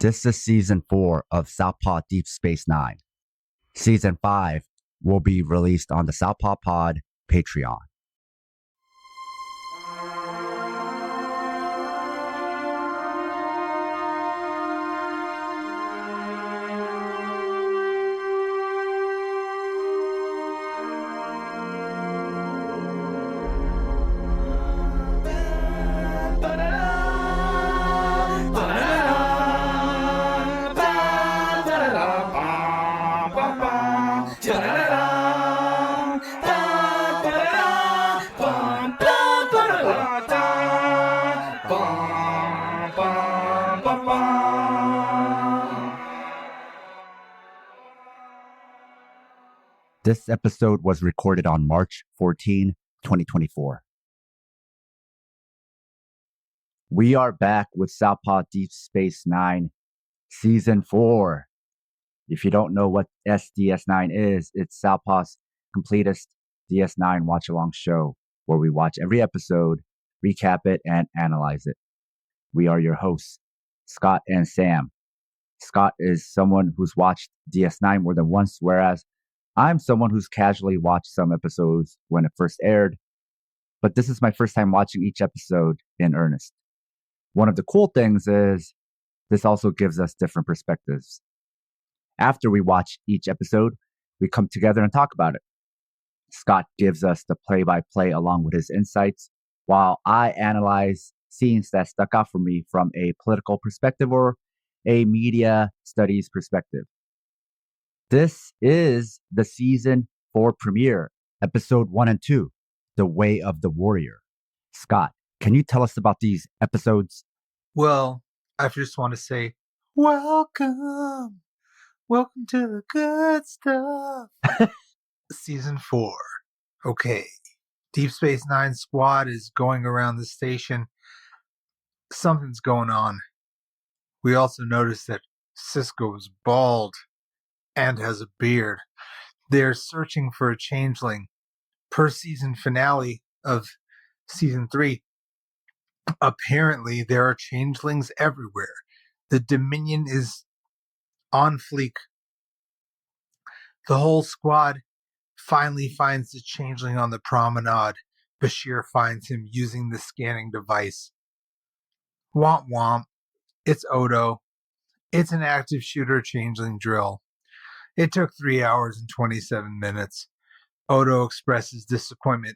This is Season 4 of Southpaw Deep Space Nine. Season 5 will be released on the Southpaw Pod Patreon. This episode was recorded on March 14, 2024. We are back with Southpaw Deep Space Nine, Season 4. If you don't know what SDS9 is, it's Southpaw's completest DS9 watch-along show, where we watch every episode, recap it, and analyze it. We are your hosts, Scott and Sam. Scott is someone who's watched DS9 more than once, whereas I'm someone who's casually watched some episodes when it first aired, but this is my first time watching each episode in earnest. One of the cool things is this also gives us different perspectives. After we watch each episode, we come together and talk about it. Scott gives us the play-by-play along with his insights, while I analyze scenes that stuck out for me from a political perspective or a media studies perspective. This is the Season 4 premiere, Episode 1 and 2, The Way of the Warrior. Scott, can you tell us about these episodes? Well, I just want to say, welcome to the good stuff. Season 4. Okay. Deep Space Nine squad is going around the station. Something's going on. We also notice that Sisko is bald and has a beard. They're searching for a changeling. Per season finale of Season 3, apparently there are changelings everywhere. The Dominion is on fleek. The whole squad finally finds the changeling on the promenade. Bashir finds him using the scanning device. Womp womp. It's Odo. It's an active shooter changeling drill. It took 3 hours and 27 minutes. Odo expresses disappointment,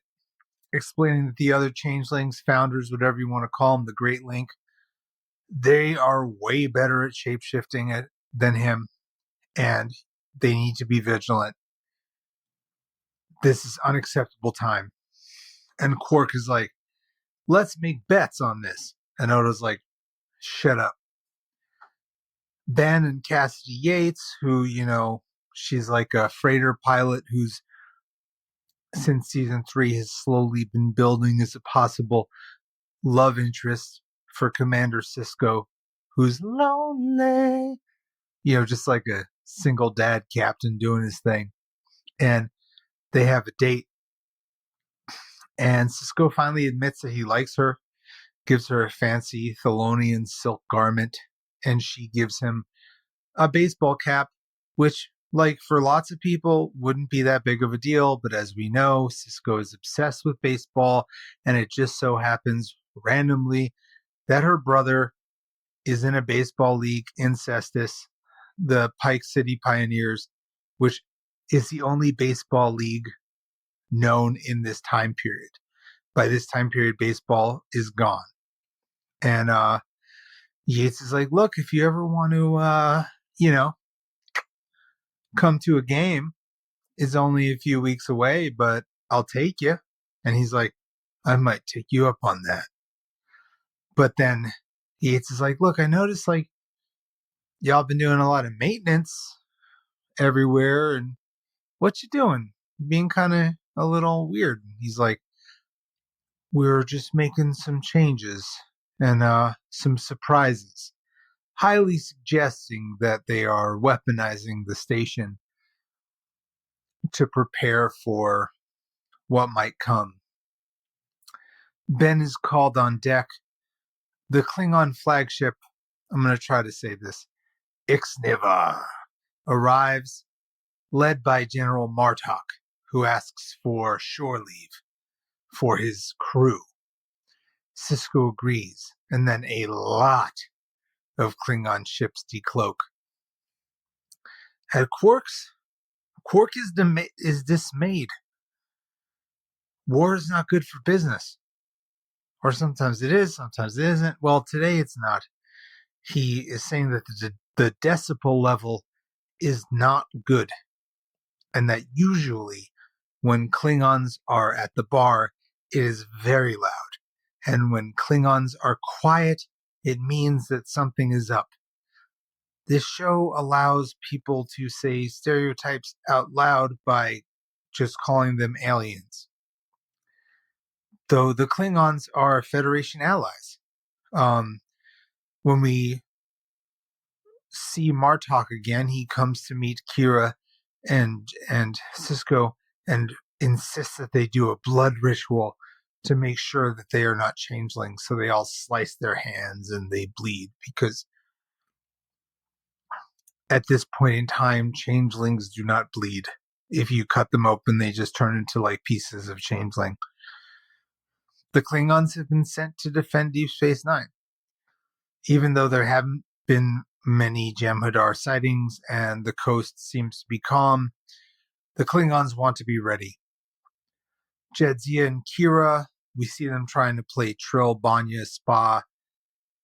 explaining that the other changelings, founders, whatever you want to call them, the Great Link, they are way better at shape-shifting than him, and they need to be vigilant. This is unacceptable time. And Quark is like, let's make bets on this. And Odo's like, shut up. Ben and Cassidy Yates, who, she's like a freighter pilot who's, since Season 3, has slowly been building as a possible love interest for Commander Sisko, who's lonely. Just like a single dad captain doing his thing. And they have a date. And Sisko finally admits that he likes her, gives her a fancy Thelonian silk garment, and she gives him a baseball cap, which, like for lots of people, wouldn't be that big of a deal. But as we know, Sisko is obsessed with baseball, and it just so happens randomly that her brother is in a baseball league in Cestus, the Pike City Pioneers, which is the only baseball league known in this time period. By this time period, baseball is gone. And Yates is like, look, if you ever want to, come to a game, it's only a few weeks away, but I'll take you. And he's like, I might take you up on that. But then Yates is like, look, I noticed like y'all been doing a lot of maintenance everywhere, and what you doing? You're being kind of a little weird. He's like, we're just making some changes and some surprises, highly suggesting that they are weaponizing the station to prepare for what might come. Ben is called on deck. The Klingon flagship, I'm going to try to say this, Ixniva arrives, led by General Martok, who asks for shore leave for his crew. Sisko agrees, and then a lot of Klingon ships decloak. At Quark is dismayed. War is not good for business. Or sometimes it is, sometimes it isn't. Well, today it's not. He is saying that the decibel level is not good. And that usually when Klingons are at the bar, it is very loud. And when Klingons are quiet, it means that something is up. This show allows people to say stereotypes out loud by just calling them aliens. Though the Klingons are Federation allies. When we see Martok again, he comes to meet Kira and Sisko and insists that they do a blood ritual to make sure that they are not changelings. So they all slice their hands and they bleed because at this point in time, changelings do not bleed. If you cut them open, they just turn into like pieces of changeling. The Klingons have been sent to defend Deep Space Nine. Even though there haven't been many Jem'Hadar sightings and the coast seems to be calm, the Klingons want to be ready. Jadzia and Kira, we see them trying to play Trill, Banya, Spa.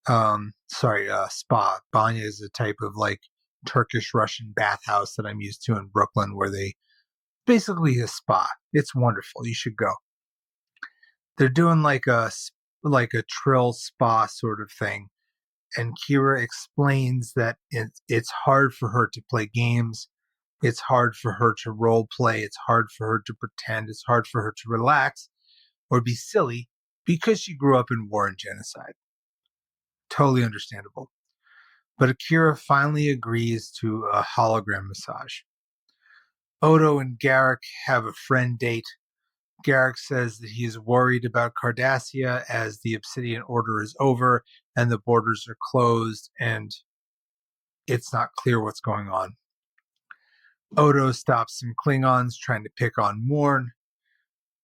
Spa. Banya is a type of like Turkish-Russian bathhouse that I'm used to in Brooklyn where they basically a spa. It's wonderful. You should go. They're doing like a Trill spa sort of thing. And Kira explains that it's hard for her to play games. It's hard for her to role play. It's hard for her to pretend. It's hard for her to relax or be silly because she grew up in war and genocide. Totally understandable. But Akira finally agrees to a hologram massage. Odo and Garak have a friend date. Garak says that he is worried about Cardassia as the Obsidian Order is over and the borders are closed and it's not clear what's going on. Odo stops some Klingons trying to pick on Morn.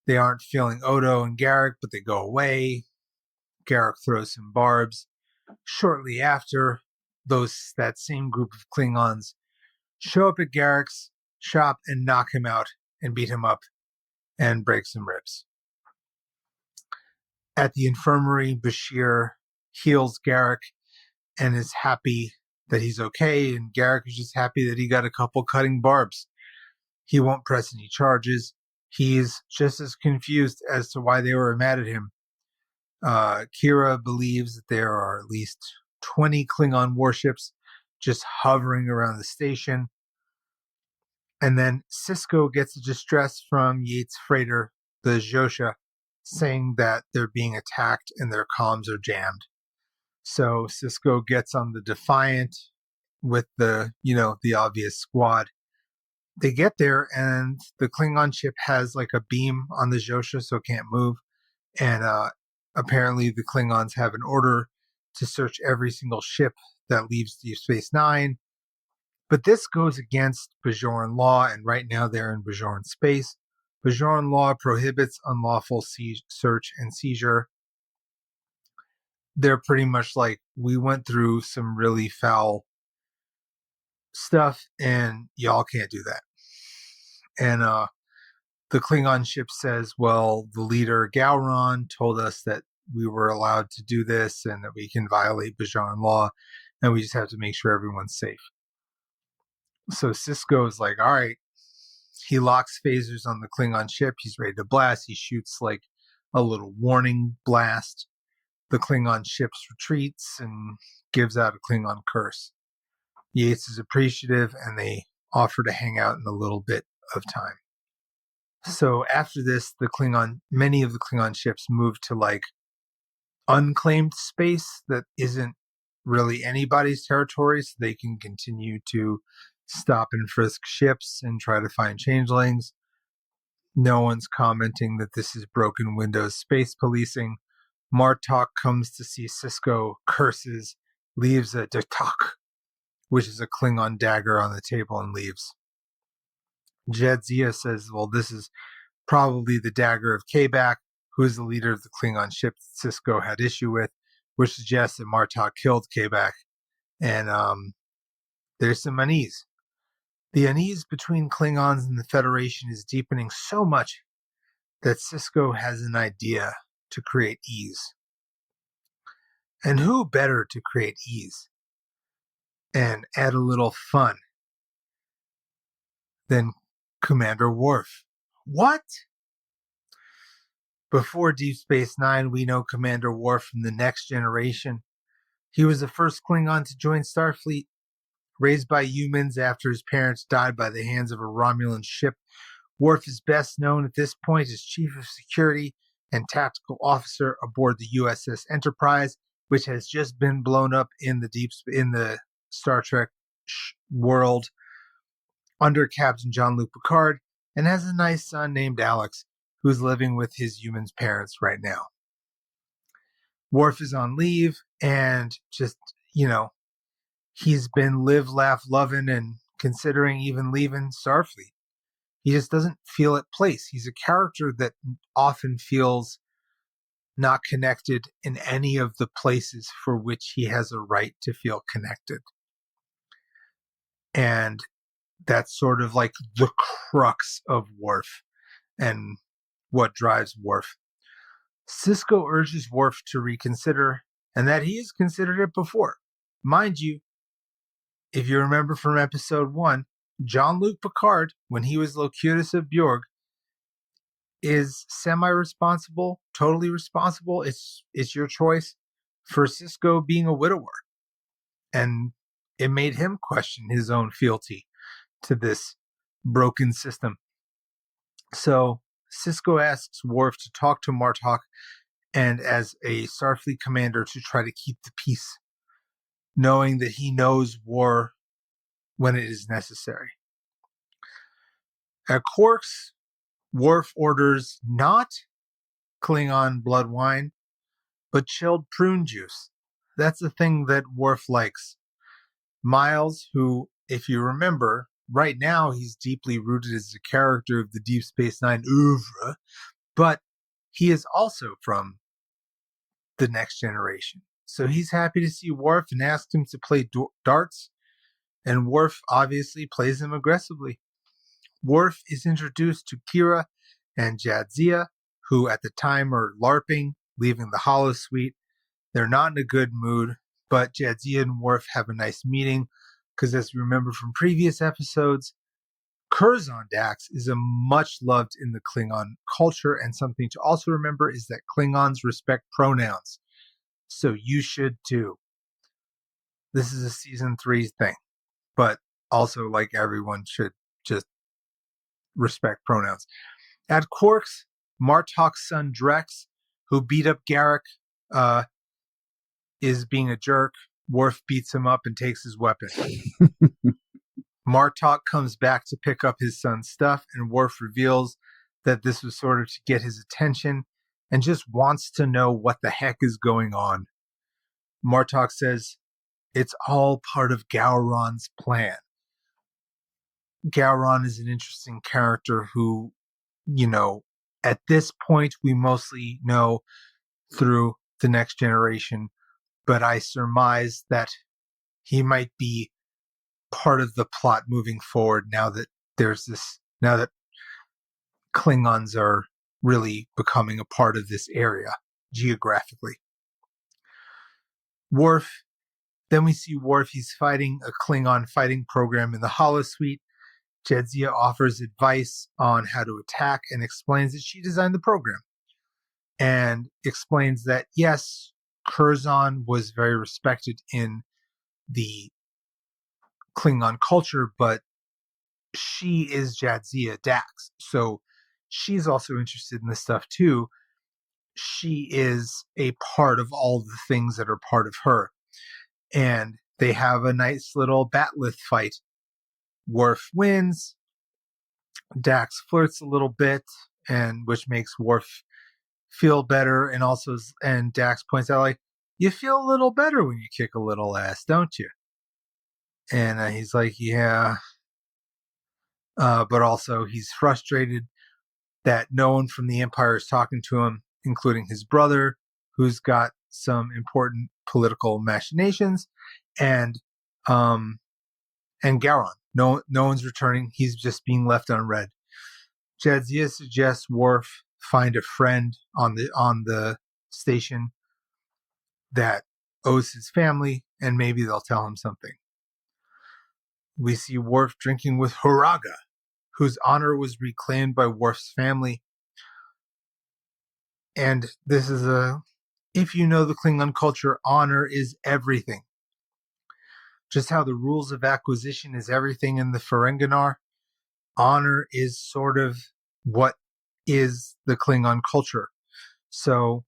They aren't feeling Odo and Garak, but they go away. Garak throws some barbs. Shortly after, that same group of Klingons show up at Garak's shop and knock him out and beat him up and break some ribs. At the infirmary, Bashir heals Garak and is happy that he's okay, and Garak is just happy that he got a couple cutting barbs. He won't press any charges. He's just as confused as to why they were mad at him. Kira believes that there are at least 20 Klingon warships just hovering around the station. And then Sisko gets a distress from Yates' freighter, the Josha, saying that they're being attacked and their comms are jammed. So Sisko gets on the Defiant with the obvious squad. They get there and the Klingon ship has like a beam on the Josha, so it can't move. And apparently the Klingons have an order to search every single ship that leaves Deep Space Nine. But this goes against Bajoran law, and right now they're in Bajoran space. Bajoran law prohibits unlawful search and seizure. They're pretty much like, we went through some really foul stuff, and y'all can't do that. And the Klingon ship says, well, the leader, Gowron, told us that we were allowed to do this and that we can violate Bajoran law, and we just have to make sure everyone's safe. So Sisko is like, all right. He locks phasers on the Klingon ship. He's ready to blast. He shoots like a little warning blast. The Klingon ship retreats and gives out a Klingon curse. Yates is appreciative and they offer to hang out in a little bit of time. So after this, many of the Klingon ships move to like unclaimed space that isn't really anybody's territory, so they can continue to stop and frisk ships and try to find changelings. No one's commenting that this is broken Windows space policing. Martok comes to see Sisko, curses, leaves a Datak which is a Klingon dagger on the table, and leaves. Jadzia says, well, this is probably the dagger of Kabak, who is the leader of the Klingon ship that Sisko had issue with, which suggests that Martok killed Kabak. And there's some unease. The unease between Klingons and the Federation is deepening so much that Sisko has an idea to create ease. And who better to create ease and add a little fun than Commander Worf? What? Before Deep Space Nine, we know Commander Worf from the Next Generation. He was the first Klingon to join Starfleet. Raised by humans after his parents died by the hands of a Romulan ship, Worf is best known at this point as Chief of Security and Tactical Officer aboard the USS Enterprise, which has just been blown up in the Star Trek world under Captain Jean-Luc Picard, and has a nice son named Alex, who's living with his human parents right now. Worf is on leave and just, he's been live, laugh, loving and considering even leaving Starfleet. He just doesn't feel at place. He's a character that often feels not connected in any of the places for which he has a right to feel connected. And that's sort of like the crux of Worf and what drives Worf. Sisko urges Worf to reconsider, and that he has considered it before. Mind you, if you remember from episode 1, Jean-Luc Picard, when he was Locutus of Bjorg, is semi-responsible, totally responsible. It's your choice for Sisko being a widower. And it made him question his own fealty to this broken system. So Sisko asks Worf to talk to Martok and as a Starfleet commander to try to keep the peace, knowing that he knows war when it is necessary. At Quark's, Worf orders not Klingon blood wine, but chilled prune juice. That's the thing that Worf likes. Miles, who, if you remember, right now he's deeply rooted as a character of the Deep Space Nine oeuvre, but he is also from the Next Generation. So he's happy to see Worf and asks him to play darts, and Worf obviously plays him aggressively. Worf is introduced to Kira and Jadzia, who at the time are LARPing, leaving the holosuite. They're not in a good mood, but Jadzia and Worf have a nice meeting, because as we remember from previous episodes, Curzon Dax is a much loved in the Klingon culture, and something to also remember is that Klingons respect pronouns. So you should too. This is a season 3 thing, but also like everyone should just respect pronouns. At Quark's, Martok's son Drex, who beat up Garrick, is being a jerk. Worf beats him up and takes his weapon. Martok comes back to pick up his son's stuff, and Worf reveals that this was sort of to get his attention and just wants to know what the heck is going on. Martok says, it's all part of Gowron's plan. Gowron is an interesting character who, at this point we mostly know through the Next Generation, but I surmise that he might be part of the plot moving forward now that Klingons are really becoming a part of this area geographically. Worf, then we see Worf, he's fighting a Klingon fighting program in the holosuite. Jadzia offers advice on how to attack and explains that she designed the program. And explains that, yes, Curzon was very respected in the Klingon culture, but she is Jadzia Dax. So she's also interested in this stuff too. She is a part of all the things that are part of her. And they have a nice little batleth fight. Worf wins. Dax flirts a little bit, and which makes Worf feel better. And Dax points out, like, you feel a little better when you kick a little ass, don't you? And he's like, yeah. But also he's frustrated that no one from the Empire is talking to him, including his brother, who's got some important political machinations, and Gowron. No one's returning. He's just being left unread. Jadzia suggests Worf find a friend on the station that owes his family, and maybe they'll tell him something. We see Worf drinking with Horaga, whose honor was reclaimed by Worf's family. And this is if you know the Klingon culture, honor is everything. Just how the rules of acquisition is everything in the Ferenginar, honor is sort of what is the Klingon culture. So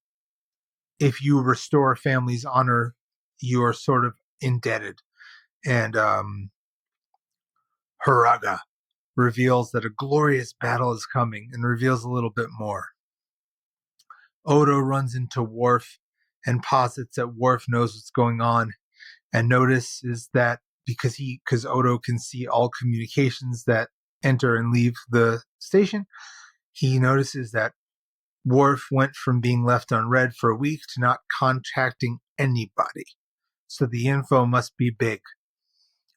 if you restore a family's honor, you are sort of indebted. And Horaga reveals that a glorious battle is coming and reveals a little bit more. Odo runs into Worf and posits that Worf knows what's going on and notices that because Odo can see all communications that enter and leave the station, he notices that Worf went from being left unread for a week to not contacting anybody. So the info must be big.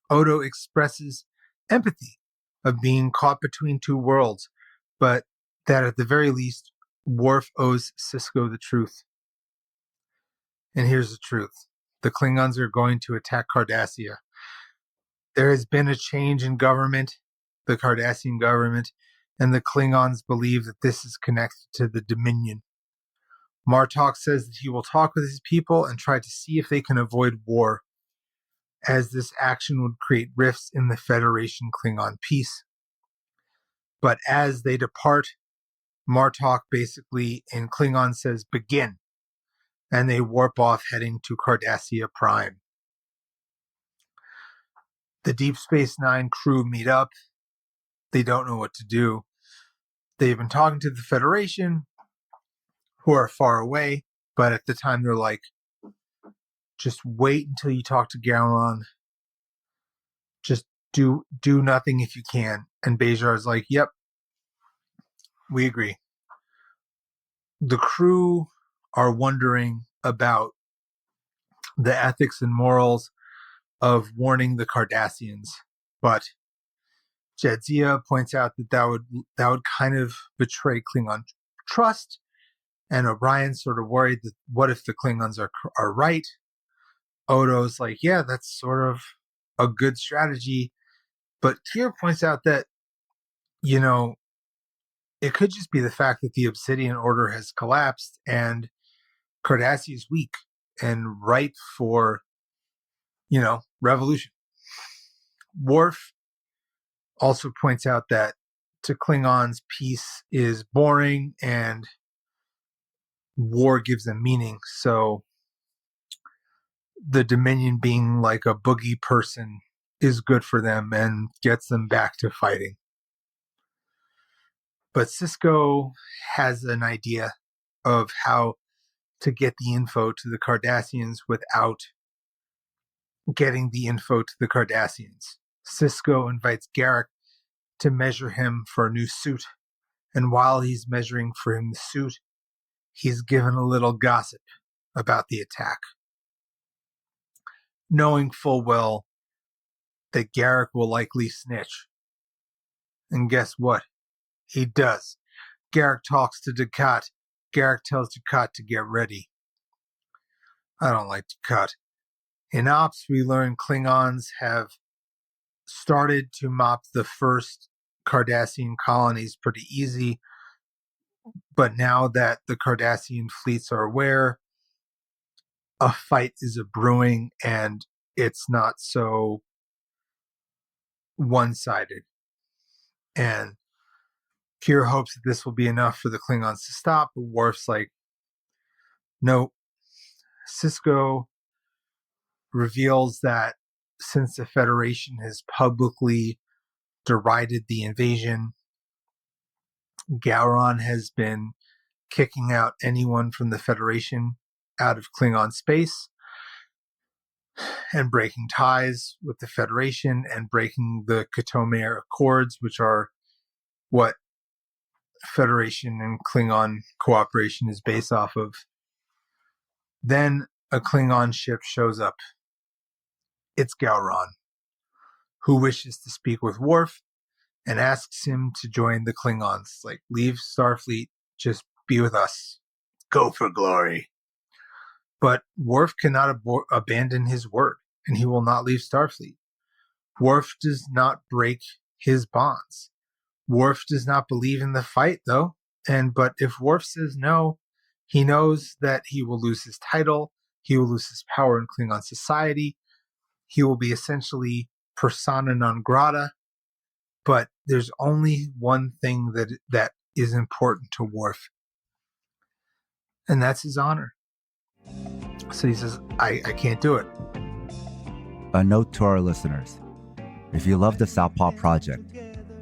Odo expresses empathy of being caught between two worlds, but that at the very least, Worf owes Sisko the truth. And here's the truth. The Klingons are going to attack Cardassia. There has been a change in government, the Cardassian government, and the Klingons believe that this is connected to the Dominion. Martok says that he will talk with his people and try to see if they can avoid war, as this action would create rifts in the Federation-Klingon peace. But as they depart, Martok basically in Klingon says, begin, and they warp off heading to Cardassia Prime. The Deep Space Nine crew meet up. They don't know what to do. They've been talking to the Federation, who are far away, but at the time they're like, just wait until you talk to Gowron. Just do nothing if you can. And Bejar's like, yep, we agree. The crew are wondering about the ethics and morals of warning the Cardassians, but Jadzia points out that would kind of betray Klingon trust, and O'Brien's sort of worried that what if the Klingons are right? Odo's like, yeah, that's sort of a good strategy, but Kier points out that, you know, it could just be the fact that the Obsidian Order has collapsed and Cardassia is weak and ripe for, revolution. Worf also points out that to Klingons, peace is boring and war gives them meaning. So the Dominion being like a boogie person is good for them and gets them back to fighting. But Sisko has an idea of how to get the info to the Cardassians without getting the info to the Cardassians. Sisko invites Garak to measure him for a new suit, and while he's measuring for him the suit, he's given a little gossip about the attack, knowing full well that Garak will likely snitch. And guess what? He does. Garak talks to Dukat. Garak tells Dukat to get ready. I don't like Dukat. In Ops, we learn Klingons have started to mop the first Cardassian colonies pretty easy, but now that the Cardassian fleets are aware, a fight is a brewing and it's not so one-sided. And Kira hopes that this will be enough for the Klingons to stop, but Worf's like, no. Sisko reveals that since the Federation has publicly derided the invasion, Gowron has been kicking out anyone from the Federation out of Klingon space. and breaking ties with the Federation and breaking the Katomer Accords, which are what Federation and Klingon cooperation is based off of. Then a Klingon ship shows up. It's Gowron, who wishes to speak with Worf and asks him to join the Klingons. Like, leave Starfleet, just be with us. Go for glory. But Worf cannot abandon his word, and he will not leave Starfleet. Worf does not break his bonds. Worf does not believe in the fight, though. But if Worf says no, he knows that he will lose his title, he will lose his power in Klingon society, he will be essentially persona non grata. But there's only one thing that is important to Worf, and that's his honor. So he says, I can't do it. A note to our listeners. If you love the Southpaw Project,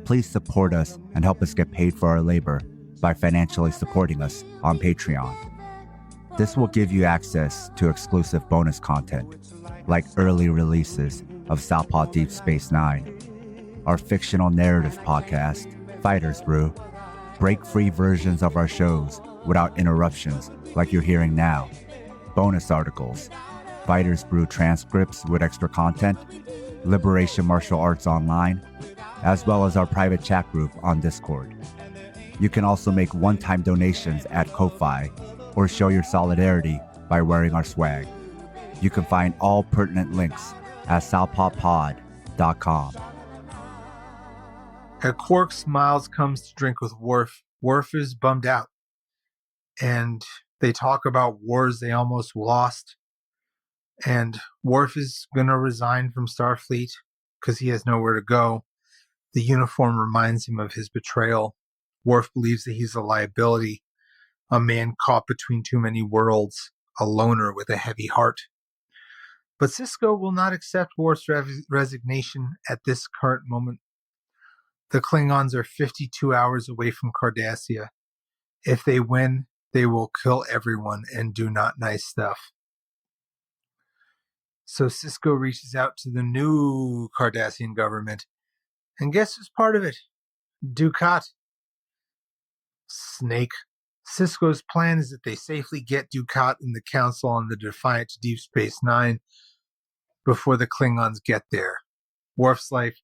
please support us and help us get paid for our labor by financially supporting us on Patreon. This will give you access to exclusive bonus content, like early releases of Southpaw Deep Space Nine, our fictional narrative podcast, Fighters Brew, break-free versions of our shows without interruptions like you're hearing now, bonus articles, Fighters Brew transcripts with extra content, Liberation Martial Arts Online, as well as our private chat group on Discord. You can also make one-time donations at Ko-Fi or show your solidarity by wearing our swag. You can find all pertinent links at southpawpod.com. At Quark's, Miles comes to drink with Worf. Worf is bummed out, and they talk about wars they almost lost. And Worf is going to resign from Starfleet because he has nowhere to go. The uniform reminds him of his betrayal. Worf believes that he's a liability, a man caught between too many worlds, a loner with a heavy heart. But Sisko will not accept Worf's resignation at this current moment. The Klingons are 52 hours away from Cardassia. If they win, they will kill everyone and do not nice stuff. So Sisko reaches out to the new Cardassian government. And guess who's part of it? Dukat. Snake. Sisko's plan is that they safely get Dukat and the Council on the Defiant to Deep Space Nine before the Klingons get there. Worf's like,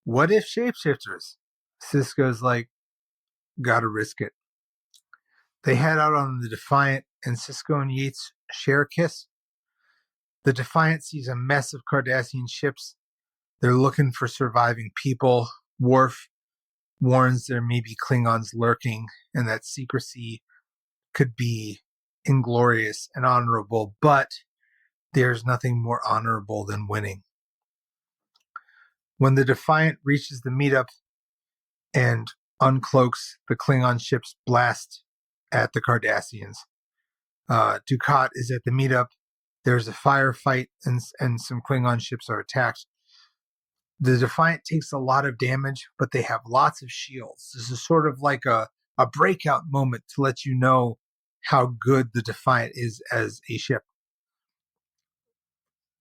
what if shapeshifters? Sisko's like, gotta risk it. They head out on the Defiant, and Sisko and Yates share a kiss. The Defiant sees a mess of Cardassian ships. They're looking for surviving people. Worf warns there may be Klingons lurking, and that secrecy could be inglorious and honorable, but there's nothing more honorable than winning. When the Defiant reaches the meetup and uncloaks, the Klingon ships blast at the Cardassians. Dukat is at the meetup. There's a firefight, and some Klingon ships are attacked. The Defiant takes a lot of damage, but they have lots of shields. This is sort of like a breakout moment to let you know how good the Defiant is as a ship.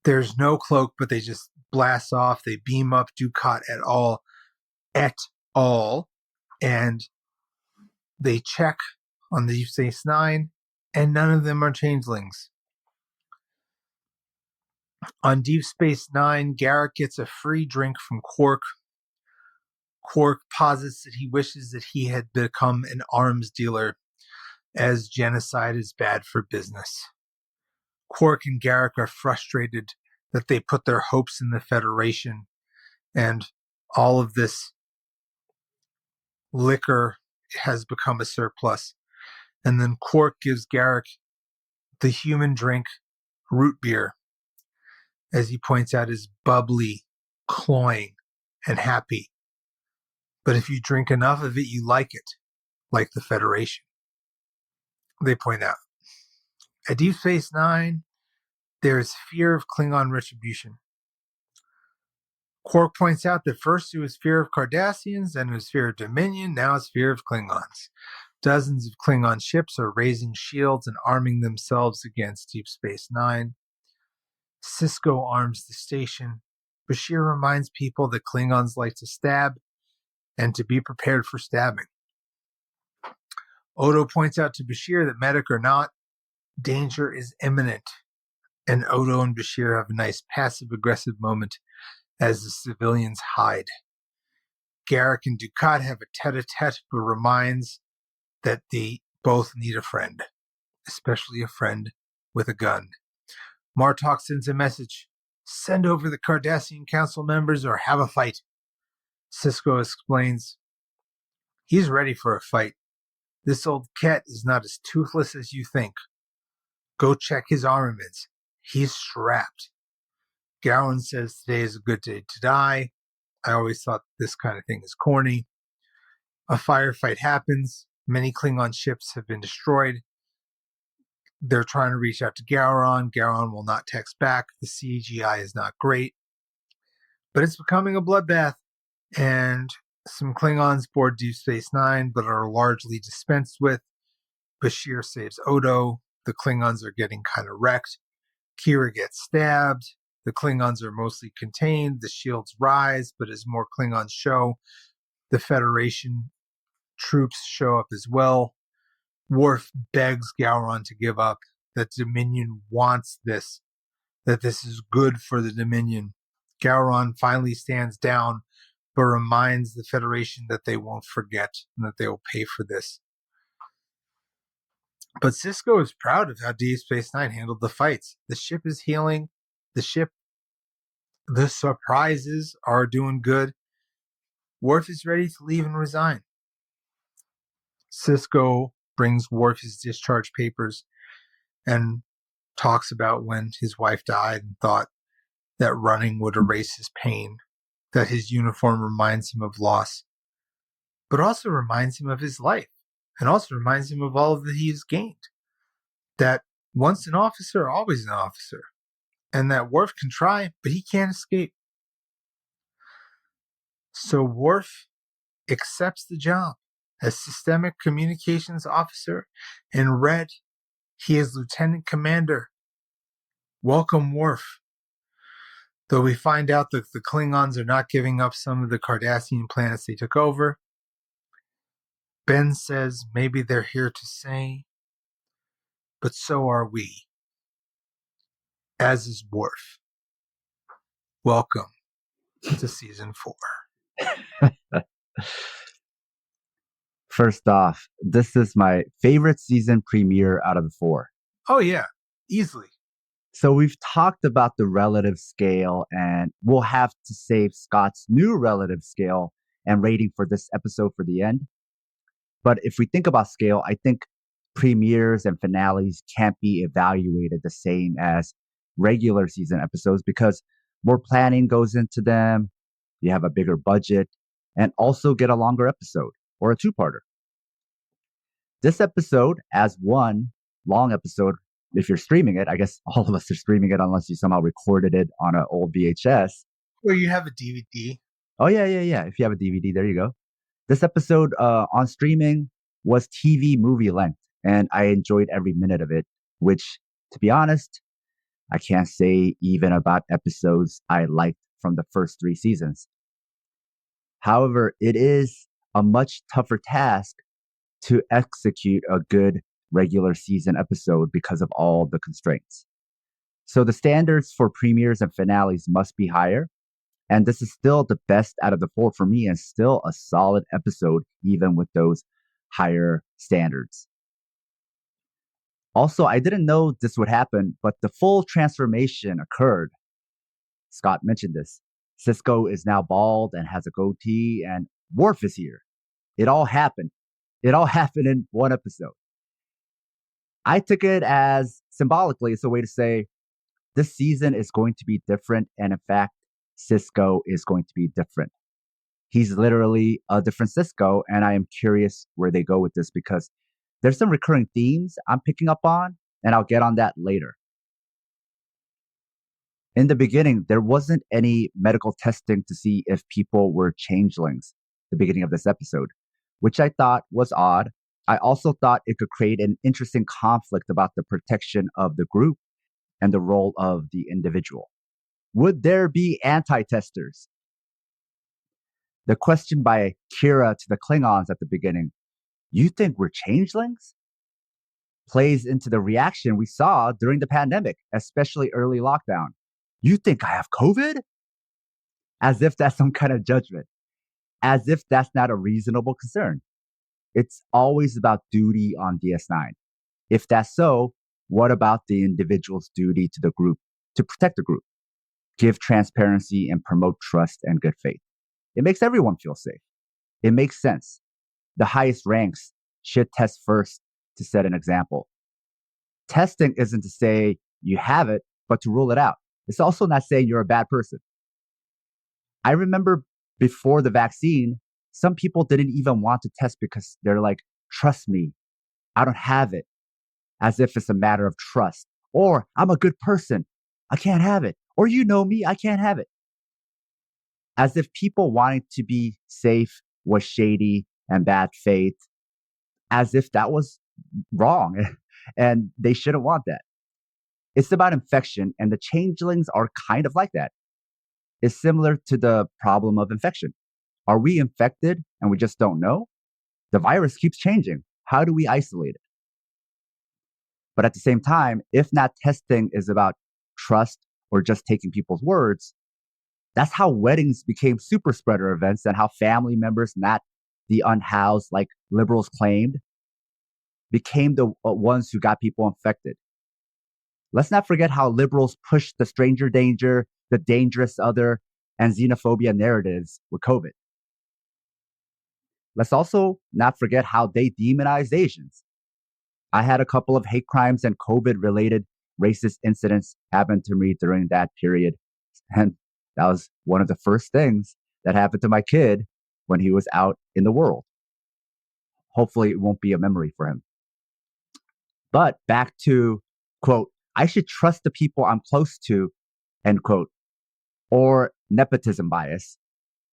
There's no cloak, but they just blast off. They beam up Dukat et al. And they check on the Deep Space Nine, and none of them are changelings. On Deep Space Nine, Garak gets a free drink from Quark. Quark posits that he wishes that he had become an arms dealer, as genocide is bad for business. Quark and Garak are frustrated that they put their hopes in the Federation, and all of this liquor has become a surplus. And then Quark gives Garak the human drink, root beer, as he points out, is bubbly, cloying, and happy. But if you drink enough of it, you like it, like the Federation, they point out. At Deep Space Nine, there is fear of Klingon retribution. Quark points out that first it was fear of Cardassians, then it was fear of Dominion, now it's fear of Klingons. Dozens of Klingon ships are raising shields and arming themselves against Deep Space Nine. Sisko arms the station. Bashir reminds people that Klingons like to stab and to be prepared for stabbing. Odo points out to Bashir that medic or not, danger is imminent. And Odo and Bashir have a nice passive-aggressive moment as the civilians hide. Garak and Dukat have a tete-a-tete, but reminds that they both need a friend, especially a friend with a gun. Martok sends a message. Send over the Cardassian Council members or have a fight. Sisko explains, he's ready for a fight. This old Ket is not as toothless as you think. Go check his armaments. He's strapped. Gowan says today is a good day to die. I always thought this kind of thing is corny. A firefight happens. Many Klingon ships have been destroyed. They're trying to reach out to Gowron. Gowron will not text back. The CGI is not great. But it's becoming a bloodbath. And some Klingons board Deep Space Nine, but are largely dispensed with. Bashir saves Odo. The Klingons are getting kind of wrecked. Kira gets stabbed. The Klingons are mostly contained. The shields rise, but as more Klingons show, the Federation troops show up as well. Worf begs Gowron to give up, that Dominion wants this, that this is good for the Dominion. Gowron finally stands down, but reminds the Federation that they won't forget and that they will pay for this. But Sisko is proud of how Deep Space Nine handled the fights. The ship is healing. The surprises are doing good. Worf is ready to leave and resign. Sisko brings Worf his discharge papers and talks about when his wife died and thought that running would erase his pain, that his uniform reminds him of loss, but also reminds him of his life, and also reminds him of all that he has gained. That once an officer, always an officer, and that Worf can try, but he can't escape. So Worf accepts the job as Systemic Communications Officer. In red, he is Lieutenant Commander. Welcome, Worf. Though we find out that the Klingons are not giving up some of the Cardassian planets they took over, Ben says maybe they're here to stay, but so are we. As is Worf. Welcome to Season 4. First off, this is my favorite season premiere out of the 4. Oh yeah, easily. So we've talked about the relative scale, and we'll have to save Scott's new relative scale and rating for this episode for the end. But if we think about scale, I think premieres and finales can't be evaluated the same as regular season episodes because more planning goes into them, you have a bigger budget, and also get a longer episode or a two-parter. This episode, as one long episode, if you're streaming it, I guess all of us are streaming it unless you somehow recorded it on an old VHS. Or you have a DVD. Oh, yeah. If you have a DVD, there you go. This episode on streaming was TV movie length, and I enjoyed every minute of it, which, to be honest, I can't say even about episodes I liked from the first 3 seasons. However, it is a much tougher task to execute a good regular season episode because of all the constraints. So the standards for premieres and finales must be higher. And this is still the best out of the 4 for me and still a solid episode, even with those higher standards. Also, I didn't know this would happen, but the full transformation occurred. Scott mentioned this. Sisko is now bald and has a goatee, and Worf is here. It all happened. It all happened in one episode. I took it as symbolically, it's a way to say this season is going to be different. And in fact, Sisko is going to be different. He's literally a different Sisko. And I am curious where they go with this because there's some recurring themes I'm picking up on, and I'll get on that later. In the beginning, there wasn't any medical testing to see if people were changelings, the beginning of this episode, which I thought was odd. I also thought it could create an interesting conflict about the protection of the group and the role of the individual. Would there be anti-testers? The question by Kira to the Klingons at the beginning, you think we're changelings? Plays into the reaction we saw during the pandemic, especially early lockdown. You think I have COVID? As if that's some kind of judgment, as if that's not a reasonable concern. It's always about duty on DS9. If that's so, what about the individual's duty to the group, to protect the group, give transparency, and promote trust and good faith? It makes everyone feel safe. It makes sense. The highest ranks should test first to set an example. Testing isn't to say you have it, but to rule it out. It's also not saying you're a bad person. I remember before the vaccine, some people didn't even want to test because they're like, trust me, I don't have it. As if it's a matter of trust. Or I'm a good person, I can't have it. Or you know me, I can't have it. As if people wanting to be safe was shady and bad faith. As if that was wrong and they shouldn't want that. It's about infection, and the changelings are kind of like that. It's similar to the problem of infection. Are we infected and we just don't know? The virus keeps changing. How do we isolate it? But at the same time, if not testing is about trust or just taking people's words, that's how weddings became super spreader events and how family members, not the unhoused like liberals claimed, became the ones who got people infected. Let's not forget how liberals pushed the stranger danger, the dangerous other, and xenophobia narratives with COVID. Let's also not forget how they demonized Asians. I had a couple of hate crimes and COVID-related racist incidents happen to me during that period. And that was one of the first things that happened to my kid when he was out in the world. Hopefully it won't be a memory for him. But back to, quote, I should trust the people I'm close to, end quote, or nepotism bias.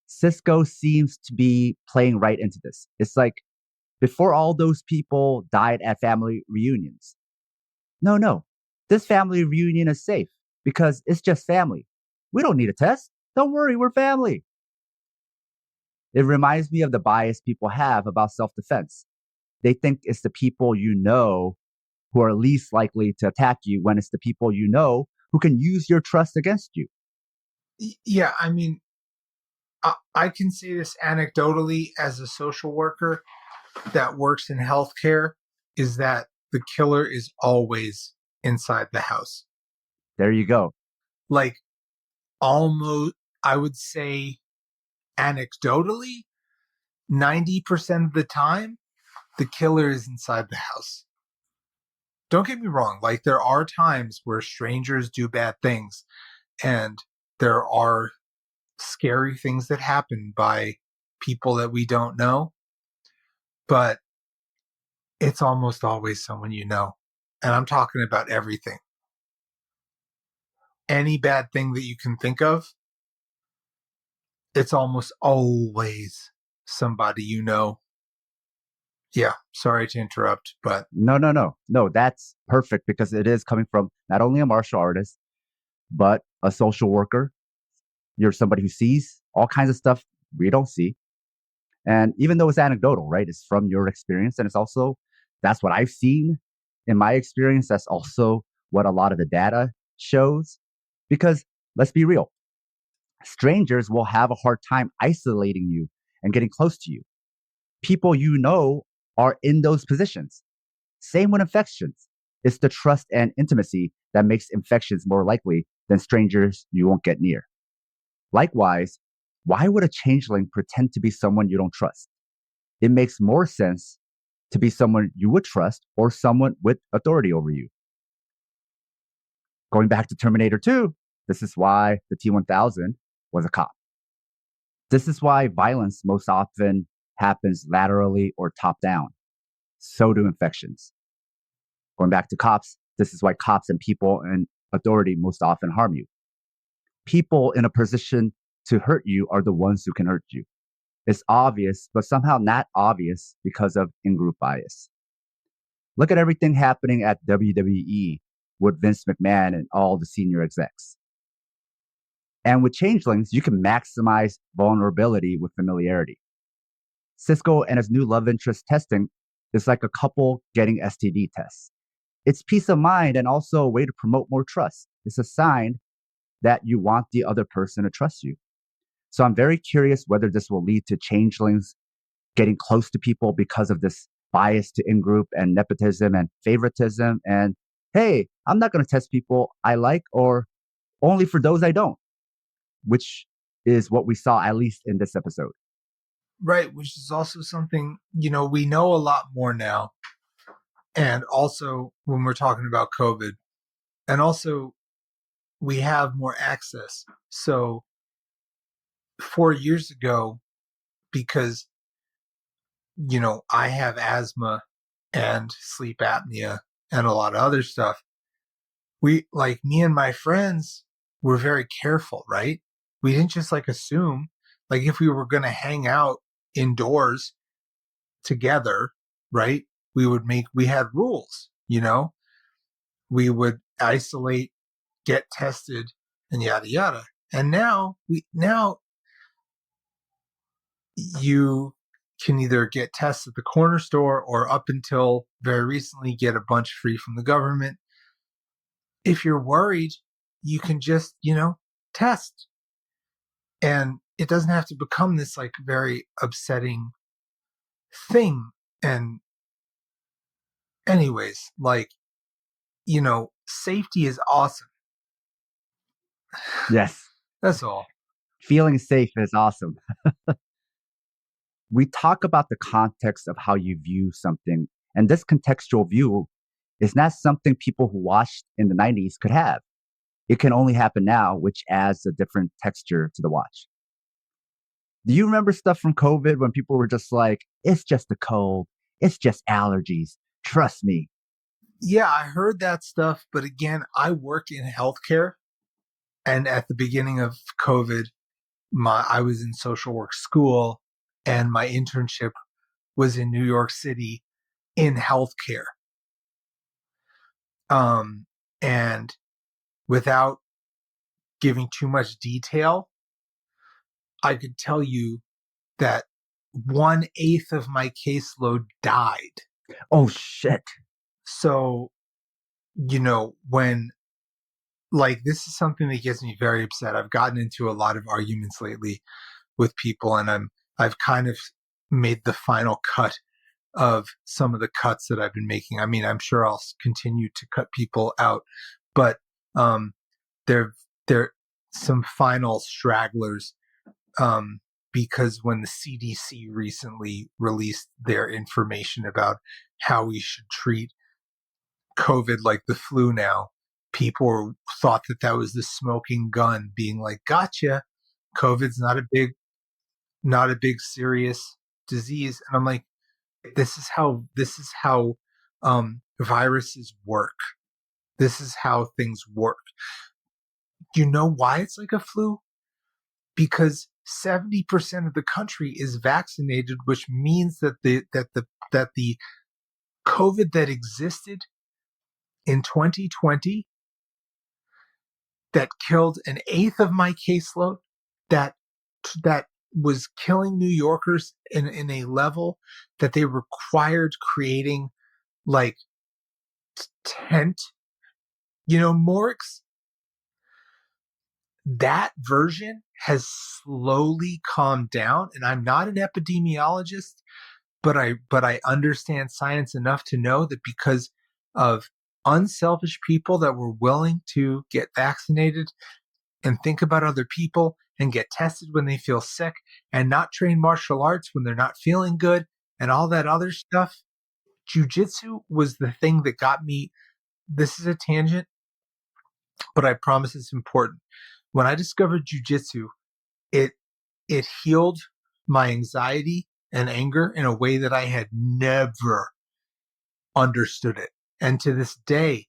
Cisco seems to be playing right into this. It's like, before all those people died at family reunions. No, this family reunion is safe because it's just family. We don't need a test. Don't worry, we're family. It reminds me of the bias people have about self-defense. They think it's the people you know who are least likely to attack you when it's the people you know who can use your trust against you. Yeah, I mean, I can say this anecdotally as a social worker that works in healthcare, is that the killer is always inside the house. There you go. Like, almost, I would say anecdotally, 90% of the time, the killer is inside the house. Don't get me wrong, like, there are times where strangers do bad things, and there are scary things that happen by people that we don't know, but it's almost always someone you know. And I'm talking about everything. Any bad thing that you can think of, it's almost always somebody you know. Yeah, sorry to interrupt, but No, that's perfect because it is coming from not only a martial artist, but a social worker. You're somebody who sees all kinds of stuff we don't see. And even though it's anecdotal, right? It's from your experience. And it's also, that's what I've seen in my experience. That's also what a lot of the data shows. Because let's be real, strangers will have a hard time isolating you and getting close to you. People you know are in those positions. Same with infections. It's the trust and intimacy that makes infections more likely than strangers you won't get near. Likewise, why would a changeling pretend to be someone you don't trust? It makes more sense to be someone you would trust or someone with authority over you. Going back to Terminator 2, this is why the T-1000 was a cop. This is why violence most often happens laterally or top down. So do infections. Going back to cops, this is why cops and people in authority most often harm you. People in a position to hurt you are the ones who can hurt you. It's obvious, but somehow not obvious because of in-group bias. Look at everything happening at WWE with Vince McMahon and all the senior execs. And with changelings, you can maximize vulnerability with familiarity. Cisco and his new love interest testing is like a couple getting STD tests. It's peace of mind and also a way to promote more trust. It's a sign that you want the other person to trust you. So I'm very curious whether this will lead to changelings getting close to people because of this bias to in-group and nepotism and favoritism. And hey, I'm not going to test people I like or only for those I don't, which is what we saw at least in this episode. Right, which is also something, we know a lot more now. And also when we're talking about COVID, and also we have more access. So 4 years ago, because, I have asthma and sleep apnea and a lot of other stuff, me and my friends were very careful, right? We didn't just assume, if we were going to hang out indoors together, right? We had rules, we would isolate, get tested, and yada, yada. And now you can either get tests at the corner store or up until very recently get a bunch free from the government. If you're worried, you can just, test. And it doesn't have to become this very upsetting thing. And anyways, safety is awesome. Yes. That's all. Feeling safe is awesome. We talk about the context of how you view something, and this contextual view is not something people who watched in the 90s could have. It can only happen now, which adds a different texture to the watch. Do you remember stuff from COVID when people were just like, it's just a cold, it's just allergies, trust me? Yeah, I heard that stuff, but again, I work in healthcare, and at the beginning of COVID, I was in social work school, and my internship was in New York City in healthcare. And without giving too much detail, I could tell you that 1/8 of my caseload died. Oh, shit. So, when this is something that gets me very upset. I've gotten into a lot of arguments lately with people, and I've kind of made the final cut of some of the cuts that I've been making. I mean, I'm sure I'll continue to cut people out, but there some final stragglers, because when the CDC recently released their information about how we should treat COVID like the flu now, people thought that was the smoking gun, being like, gotcha, COVID's not a big serious disease. And I'm like, this is how viruses work. This is how things work. You know why it's like a flu? Because 70% of the country is vaccinated, which means that the COVID that existed in 2020 that killed 1/8 of my caseload, that was killing New Yorkers in a level that they required creating tent, morgues. That version has slowly calmed down, and I'm not an epidemiologist, but I understand science enough to know that because of unselfish people that were willing to get vaccinated and think about other people and get tested when they feel sick and not train martial arts when they're not feeling good and all that other stuff, jiu-jitsu was the thing that got me. This is a tangent, but I promise it's important. When I discovered jiu-jitsu, it healed my anxiety and anger in a way that I had never understood it. And to this day,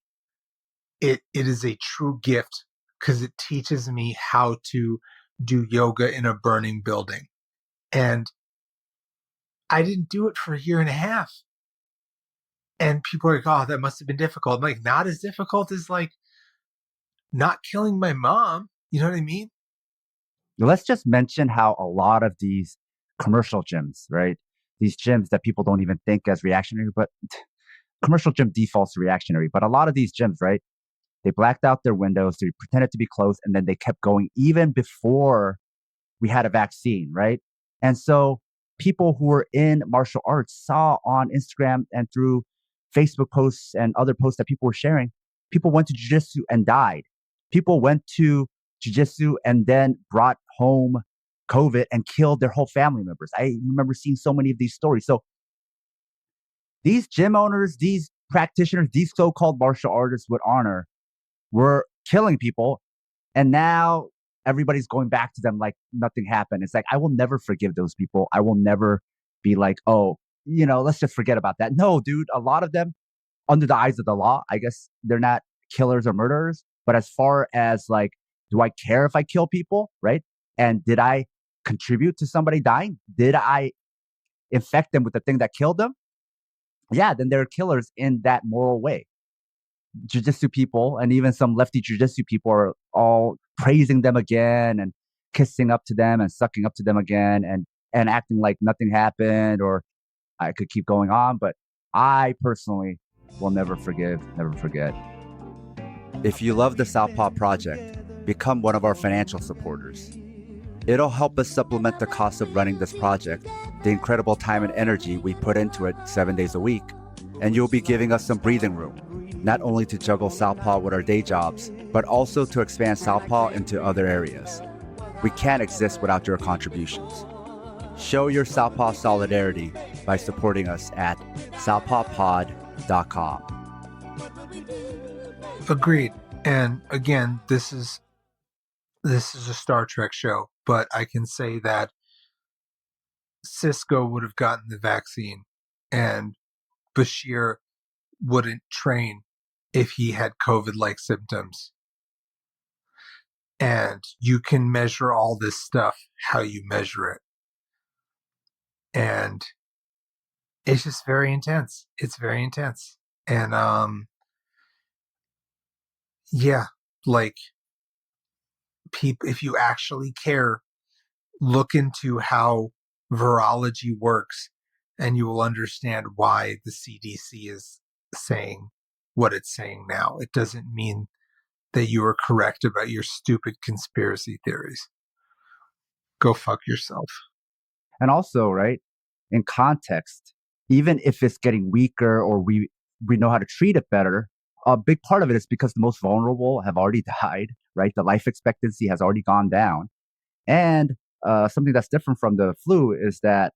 it is a true gift because it teaches me how to do yoga in a burning building. And I didn't do it for a year and a half. And people are like, oh, that must have been difficult. I'm like, not as difficult as like not killing my mom. You know what I mean? Let's just mention how a lot of these commercial gyms, right? These gyms that people don't even think as reactionary, but commercial gym defaults to reactionary. But a lot of these gyms, right? They blacked out their windows, they pretended to be closed, and then they kept going even before we had a vaccine, right? And so people who were in martial arts saw on Instagram and through Facebook posts and other posts that people were sharing, people went to jujitsu and died. People went to jujitsu and then brought home COVID and killed their whole family members. I remember seeing so many of these stories. So these gym owners, these practitioners, these so-called martial artists with honor were killing people. And now everybody's going back to them like nothing happened. It's like, I will never forgive those people. I will never be like, oh, let's just forget about that. No, dude, a lot of them, under the eyes of the law, I guess they're not killers or murderers. But as far as like, do I care if I kill people? Right. And did I contribute to somebody dying? Did I infect them with the thing that killed them? Yeah, then they're killers in that moral way. Jujitsu people and even some lefty jujitsu people are all praising them again and kissing up to them and sucking up to them again and acting like nothing happened, or I could keep going on, but I personally will never forgive, never forget. If you love the Southpaw Project, become one of our financial supporters. It'll help us supplement the cost of running this project, the incredible time and energy we put into it 7 days a week, and you'll be giving us some breathing room, not only to juggle Southpaw with our day jobs, but also to expand Southpaw into other areas. We can't exist without your contributions. Show your Southpaw solidarity by supporting us at southpawpod.com. Agreed. And again, this is a Star Trek show, but I can say that Cisco would have gotten the vaccine and Bashir wouldn't train if he had COVID-like symptoms. And you can measure all this stuff how you measure it. And it's just very intense. It's very intense. And yeah, like if you actually care, look into how virology works and you will understand why the CDC is saying what it's saying now. It doesn't mean that you are correct about your stupid conspiracy theories. Go fuck yourself. And also, right, in context, even if it's getting weaker or we know how to treat it better, a big part of it is because the most vulnerable have already died, right? The life expectancy has already gone down. And something that's different from the flu is that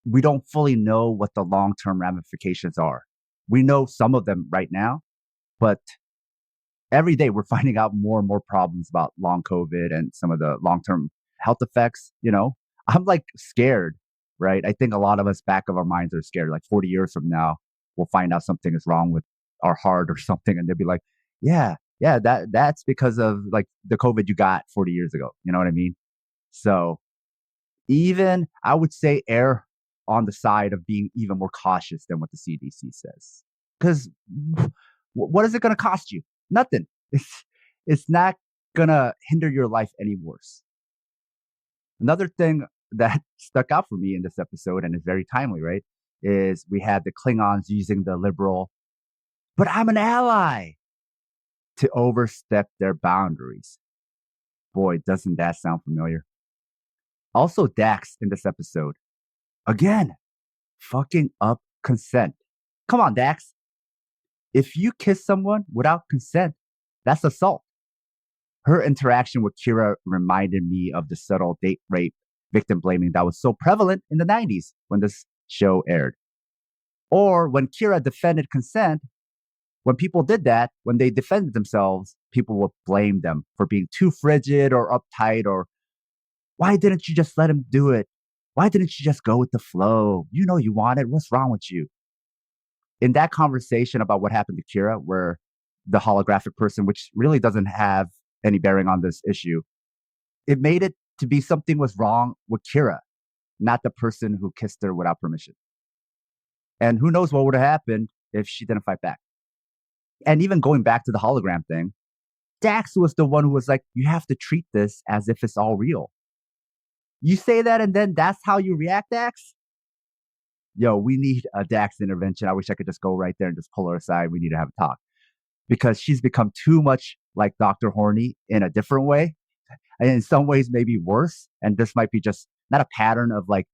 we don't fully know what the long-term ramifications are. We know some of them right now, but every day we're finding out more and more problems about long COVID and some of the long-term health effects. I'm like scared, right? I think a lot of us back of our minds are scared. Like 40 years from now, we'll find out something is wrong with our heart or something. And they'll be like, yeah, that's because of like the COVID you got 40 years ago. You know what I mean? So even I would say err on the side of being even more cautious than what the CDC says. Because what is it going to cost you? Nothing. It's not going to hinder your life any worse. Another thing that stuck out for me in this episode, and is very timely, right, is we had the Klingons using the liberal, but I'm an ally, to overstep their boundaries. Boy, doesn't that sound familiar? Also, Dax in this episode, again, fucking up consent. Come on, Dax. If you kiss someone without consent, that's assault. Her interaction with Kira reminded me of the subtle date rape victim blaming that was so prevalent in the 90s when this show aired. Or when Kira defended consent, when people did that, when they defended themselves, people would blame them for being too frigid or uptight, or why didn't you just let him do it? Why didn't you just go with the flow? You know you want it. What's wrong with you? In that conversation about what happened to Kira, where the holographic person, which really doesn't have any bearing on this issue, it made it to be something was wrong with Kira, not the person who kissed her without permission. And who knows what would have happened if she didn't fight back. And even going back to the hologram thing, Dax was the one who was like, you have to treat this as if it's all real. You say that and then that's how you react, Dax? Yo, we need a Dax intervention. I wish I could just go right there and just pull her aside. We need to have a talk. Because she's become too much like Dr. Horny in a different way. And in some ways, maybe worse. And this might be just not a pattern of like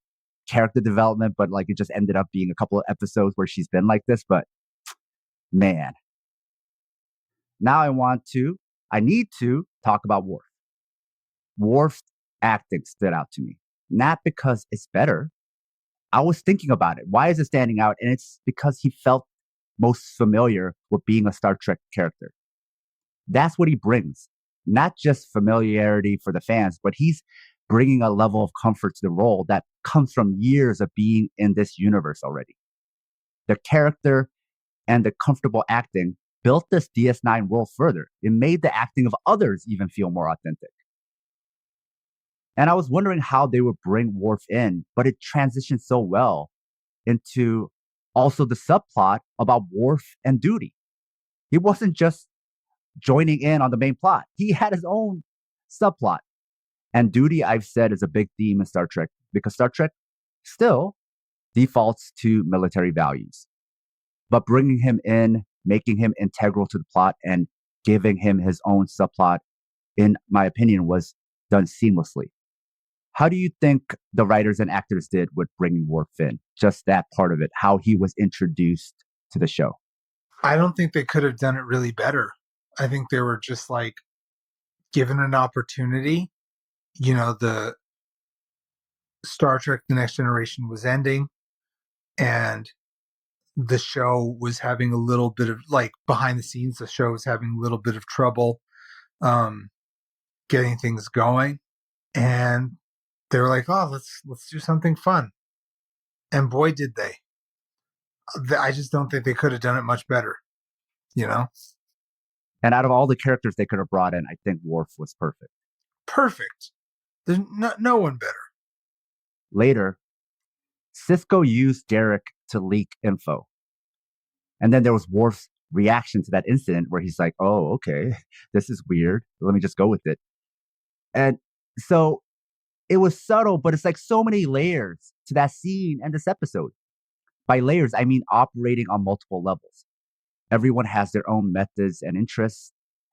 character development, but like it just ended up being a couple of episodes where she's been like this. But man, now I need to talk about Worf. Worf's acting stood out to me, not because it's better. I was thinking about it. Why is it standing out? And it's because he felt most familiar with being a Star Trek character. That's what he brings. Not just familiarity for the fans, but he's bringing a level of comfort to the role that comes from years of being in this universe already. The character and the comfortable acting built this DS9 world further. It made the acting of others even feel more authentic. And I was wondering how they would bring Worf in, but it transitioned so well into also the subplot about Worf and duty. He wasn't just joining in on the main plot. He had his own subplot. And duty, I've said, is a big theme in Star Trek because Star Trek still defaults to military values. But bringing him in, making him integral to the plot, and giving him his own subplot, in my opinion, was done seamlessly. How do you think the writers and actors did with bringing Worf in? Just that part of it, how he was introduced to the show. I don't think they could have done it really better. I think they were just like given an opportunity. You know, the Star Trek The Next Generation was ending and the show was having a little bit of like behind the scenes, the show was having a little bit of trouble getting things going. And they were like, oh, let's do something fun. And boy, did they. I just don't think they could have done it much better, you know? And out of all the characters they could have brought in, I think Worf was perfect. Perfect. There's no one better. Later, Sisko used Garak to leak info. And then there was Worf's reaction to that incident where he's like, oh, okay, this is weird. Let me just go with it. And so it was subtle, but it's like so many layers to that scene and this episode. By layers, I mean operating on multiple levels. Everyone has their own methods and interests.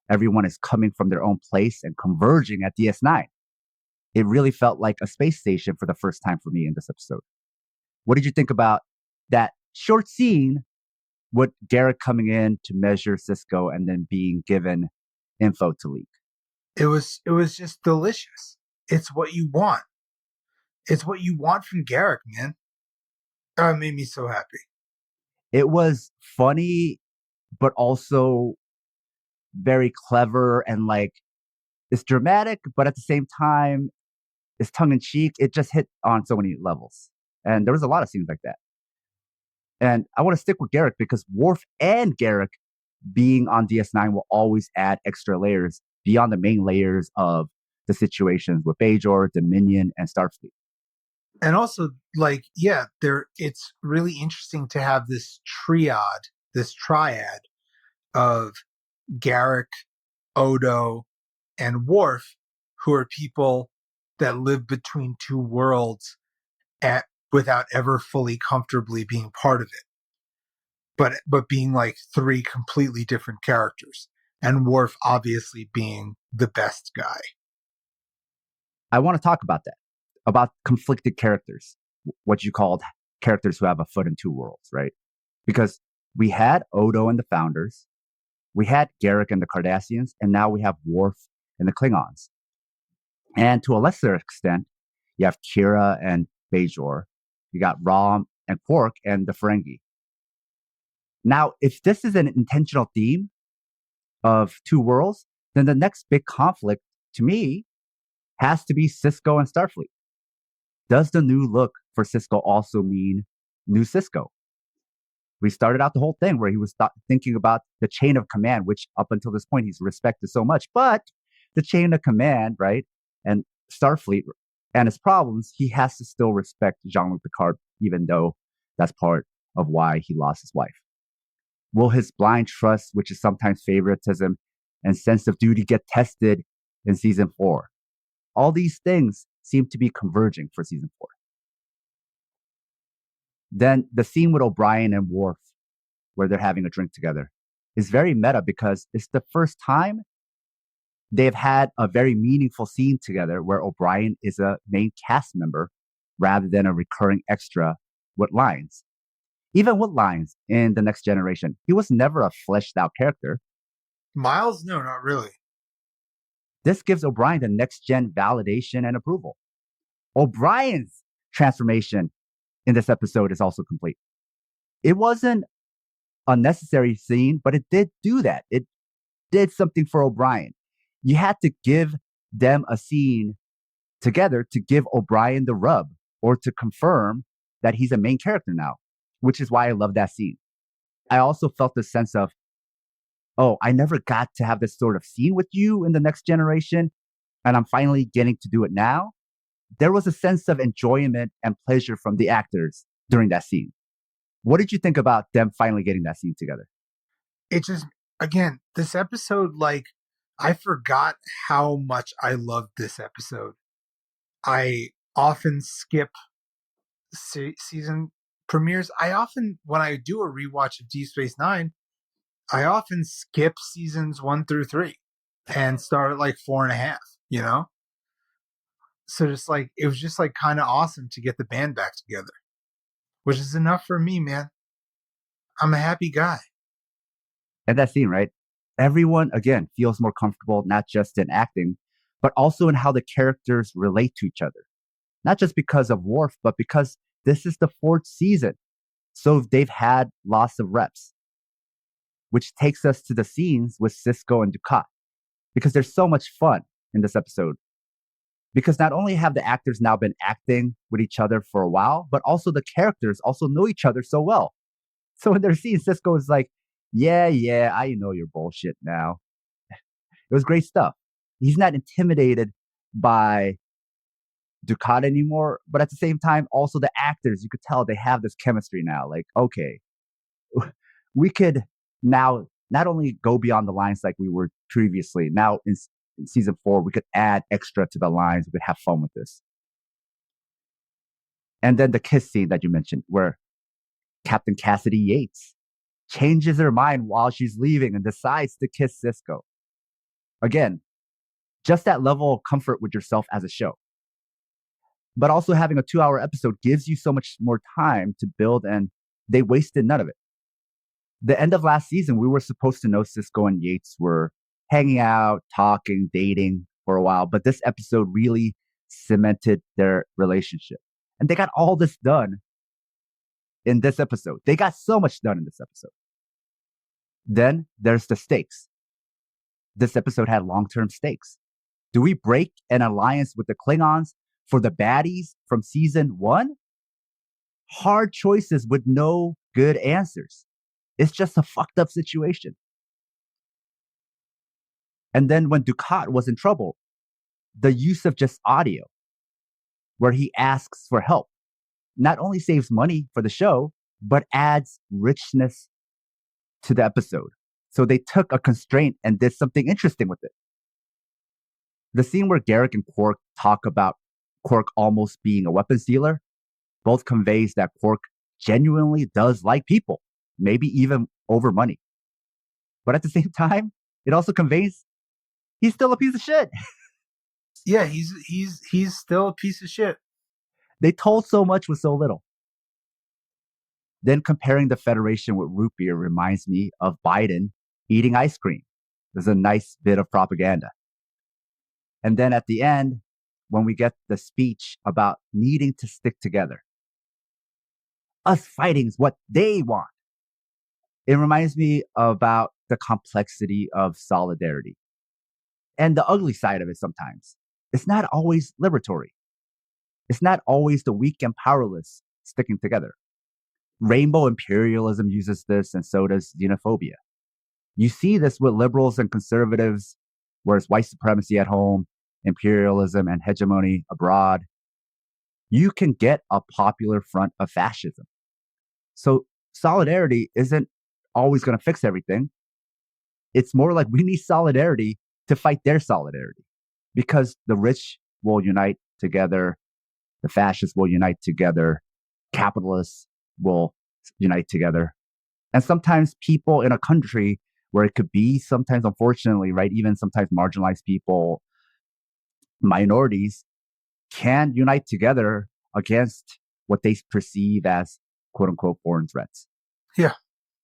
Everyone is coming from their own place and converging at DS9. It really felt like a space station for the first time for me in this episode. What did you think about that short scene with Garak coming in to measure Sisko and then being given info to leak? It was just delicious. It's what you want. It's what you want from Garak, man. Oh, it made me so happy. It was funny, but also very clever and like it's dramatic, but at the same time, it's tongue in cheek. It just hit on so many levels. And there was a lot of scenes like that. And I want to stick with Garak because Worf and Garak being on DS9 will always add extra layers beyond the main layers of the situations with Bajor, Dominion, and Starfleet. And also, like, yeah, it's really interesting to have this triad of Garak, Odo, and Worf, who are people that live between two worlds without ever fully comfortably being part of it. But being like three completely different characters. And Worf obviously being the best guy. I want to talk about that, about conflicted characters, what you called characters who have a foot in two worlds, right? Because we had Odo and the Founders, we had Garak and the Cardassians, and now we have Worf and the Klingons. And to a lesser extent, you have Kira and Bajor, you got Rom and Quark and the Ferengi. Now, if this is an intentional theme of two worlds, then the next big conflict to me has to be Sisko and Starfleet. Does the new look for Sisko also mean new Sisko? We started out the whole thing where he was thinking about the chain of command, which up until this point he's respected so much. But the chain of command, right, and Starfleet and his problems, he has to still respect Jean-Luc Picard, even though that's part of why he lost his wife. Will his blind trust, which is sometimes favoritism, and sense of duty get tested in season 4? All these things seem to be converging for season 4. Then the scene with O'Brien and Worf, where they're having a drink together, is very meta because it's the first time they've had a very meaningful scene together where O'Brien is a main cast member rather than a recurring extra with lines. Even with lines in The Next Generation, he was never a fleshed out character. Miles? No, not really. This gives O'Brien the next gen validation and approval. O'Brien's transformation in this episode is also complete. It wasn't a necessary scene, but it did do that. It did something for O'Brien. You had to give them a scene together to give O'Brien the rub or to confirm that he's a main character now, which is why I love that scene. I also felt the sense of, oh, I never got to have this sort of scene with you in The Next Generation, and I'm finally getting to do it now. There was a sense of enjoyment and pleasure from the actors during that scene. What did you think about them finally getting that scene together? It just, again, this episode, like, I forgot how much I loved this episode. I often skip season premieres. When I do a rewatch of Deep Space Nine, I often skip seasons 1 through 3 and start at like 4.5, you know? So just like, it was just like kind of awesome to get the band back together, which is enough for me, man. I'm a happy guy. And that scene, right? Everyone, again, feels more comfortable, not just in acting, but also in how the characters relate to each other. Not just because of Worf, but because this is the 4th season. So they've had lots of reps, which takes us to the scenes with Sisko and Dukat, because there's so much fun in this episode. Because not only have the actors now been acting with each other for a while, but also the characters also know each other so well. So when they're seeing Sisko is like, yeah, I know your bullshit now. It was great stuff. He's not intimidated by Dukat anymore, but at the same time, also the actors, you could tell they have this chemistry now. Like, okay, we could now not only go beyond the lines like we were previously, now in season 4, we could add extra to the lines. We could have fun with this. And then the kiss scene that you mentioned, where Captain Cassidy Yates changes her mind while she's leaving and decides to kiss Sisko. Again, just that level of comfort with yourself as a show. But also having a 2-hour episode gives you so much more time to build, and they wasted none of it. The end of last season, we were supposed to know Sisko and Yates were hanging out, talking, dating for a while, but this episode really cemented their relationship. And they got all this done in this episode. They got so much done in this episode. Then there's the stakes. This episode had long-term stakes. Do we break an alliance with the Klingons for the baddies from season 1? Hard choices with no good answers. It's just a fucked up situation. And then when Dukat was in trouble, the use of just audio, where he asks for help, not only saves money for the show, but adds richness to the episode. So they took a constraint and did something interesting with it. The scene where Garrick and Quark talk about Quark almost being a weapons dealer both conveys that Quark genuinely does like people, maybe even over money. But at the same time, it also conveys he's still a piece of shit. Yeah, he's still a piece of shit. They told so much with so little. Then comparing the Federation with root beer reminds me of Biden eating ice cream. There's a nice bit of propaganda. And then at the end, when we get the speech about needing to stick together, us fighting is what they want. It reminds me about the complexity of solidarity and the ugly side of it sometimes. It's not always liberatory. It's not always the weak and powerless sticking together. Rainbow imperialism uses this, and so does xenophobia. You see this with liberals and conservatives, whereas white supremacy at home, imperialism and hegemony abroad. You can get a popular front of fascism. So solidarity isn't always going to fix everything. It's more like we need solidarity to fight their solidarity, because the rich will unite together, the fascists will unite together, capitalists will unite together. And sometimes people in a country where it could be, sometimes unfortunately, right, even sometimes marginalized people, minorities, can unite together against what they perceive as quote unquote foreign threats. Yeah.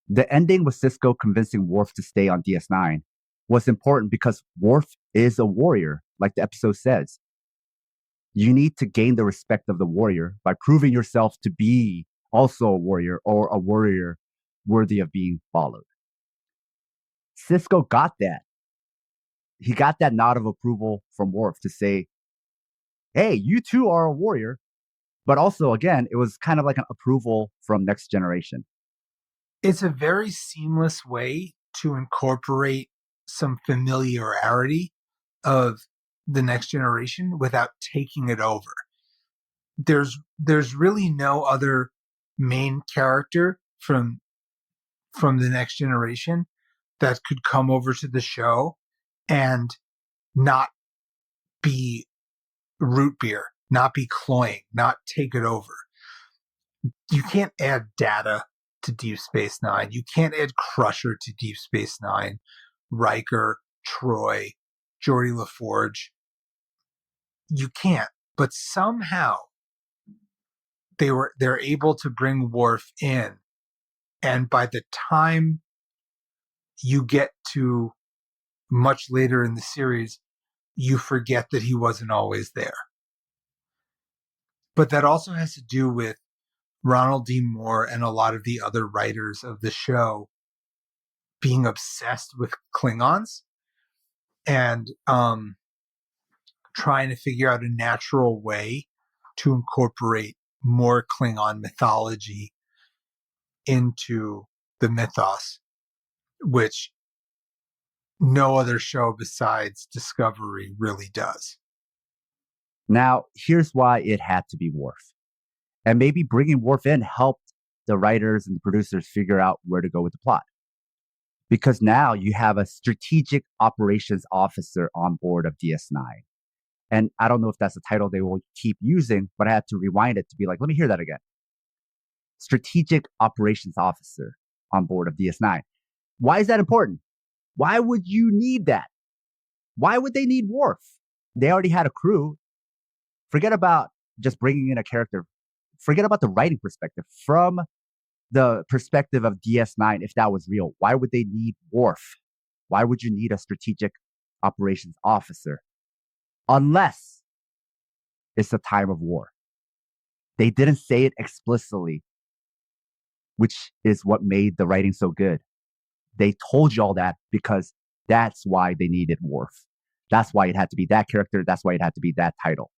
The ending with Sisko convincing Worf to stay on DS9 was important because Worf is a warrior, like the episode says. You need to gain the respect of the warrior by proving yourself to be also a warrior, or a warrior worthy of being followed. Sisko got that. He got that nod of approval from Worf to say, hey, you too are a warrior. But also, again, it was kind of like an approval from Next Generation. It's a very seamless way to incorporate some familiarity of the Next Generation without taking it over. There's really no other main character from the Next Generation that could come over to the show and not be root beer, not be cloying, not take it over. You can't add Data to Deep Space Nine. You can't add Crusher to Deep Space Nine. Riker, Troy, Geordi LaForge. You can't. But somehow they're able to bring Worf in, and by the time you get to much later in the series, you forget that he wasn't always there. But that also has to do with Ronald D. Moore and a lot of the other writers of the show being obsessed with Klingons and trying to figure out a natural way to incorporate more Klingon mythology into the mythos, which no other show besides Discovery really does. Now, here's why it had to be Worf. And maybe bringing Worf in helped the writers and the producers figure out where to go with the plot. Because now you have a strategic operations officer on board of DS9. And I don't know if that's a title they will keep using, but I had to rewind it to be like, let me hear that again. Strategic operations officer on board of DS9. Why is that important? Why would you need that? Why would they need Worf? They already had a crew. Forget about just bringing in a character. Forget about the writing perspective. From the perspective of DS9, if that was real, why would they need Worf? Why would you need a strategic operations officer? Unless it's a time of war. They didn't say it explicitly, which is what made the writing so good. They told you all that because that's why they needed Worf. That's why it had to be that character. That's why it had to be that title.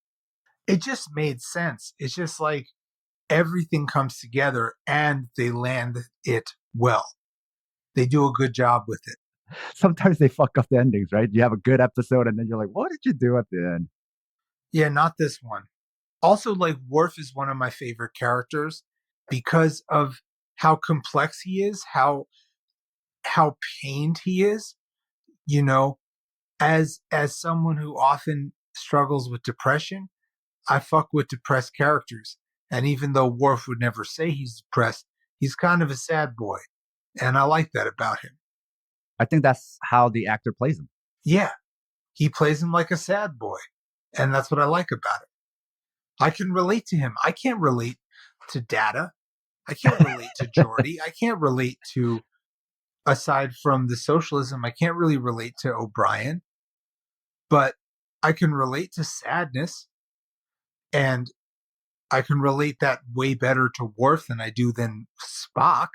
It just made sense. It's just like everything comes together and they land it well. They do a good job with it. Sometimes they fuck up the endings, right? You have a good episode and then you're like, what did you do at the end? Yeah, not this one. Also, like, Worf is one of my favorite characters because of how complex he is, how pained he is. You know, as someone who often struggles with depression, I fuck with depressed characters. And even though Worf would never say he's depressed, he's kind of a sad boy. And I like that about him. I think that's how the actor plays him. Yeah, he plays him like a sad boy. And that's what I like about it. I can relate to him. I can't relate to Data. I can't relate to Geordi. I can't relate to, aside from the socialism, I can't really relate to O'Brien. But I can relate to sadness. And I can relate that way better to Worf than I do than Spock.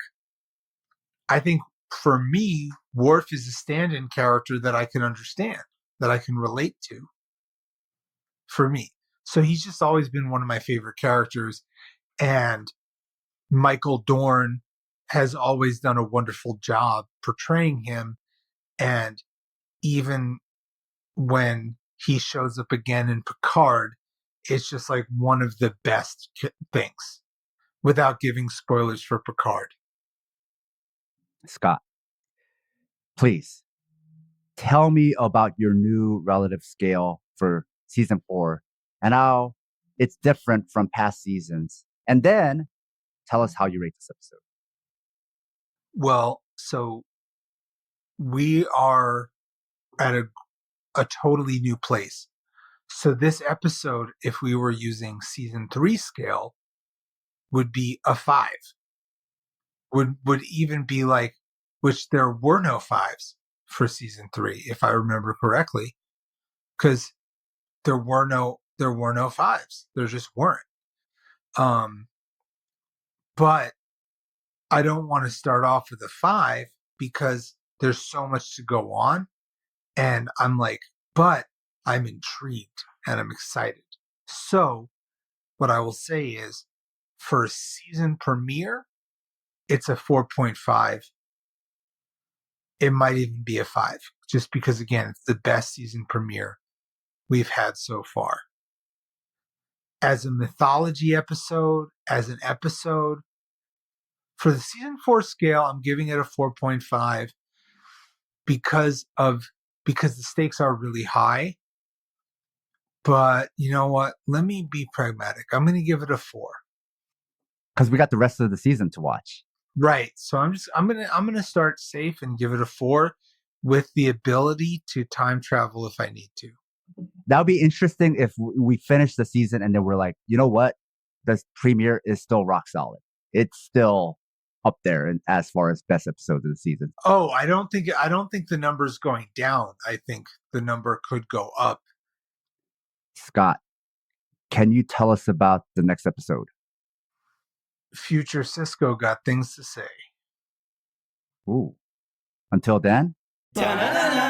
I think for me, Worf is a stand-in character that I can understand, that I can relate to. For me. So he's just always been one of my favorite characters. And Michael Dorn has always done a wonderful job portraying him. And even when he shows up again in Picard, it's just like one of the best things, without giving spoilers for Picard. Scott, please tell me about your new relative scale for season 4 and how it's different from past seasons. And then tell us how you rate this episode. Well, so we are at a totally new place. So this episode, if we were using season 3 scale, would be a 5. Would even be like, which there were no 5s for season 3, if I remember correctly, because there were no 5s. There just weren't. But I don't want to start off with a 5 because there's so much to go on. And I'm like, but I'm intrigued and I'm excited. So what I will say is for a season premiere, it's a 4.5. It might even be a 5, just because, again, it's the best season premiere we've had so far. As a mythology episode, as an episode, for the season 4 scale, I'm giving it a 4.5 because the stakes are really high. But you know what? Let me be pragmatic. I'm going to give it a 4. Because we got the rest of the season to watch. Right. So I'm going to start safe and give it a 4 with the ability to time travel if I need to. That would be interesting if we finish the season and then we're like, you know what? The premiere is still rock solid. It's still up there as far as best episodes of the season. Oh, I don't think the number is going down. I think the number could go up. Scott, can you tell us about the next episode? Future Cisco got things to say. Ooh. Until then. Ta-da-da-da.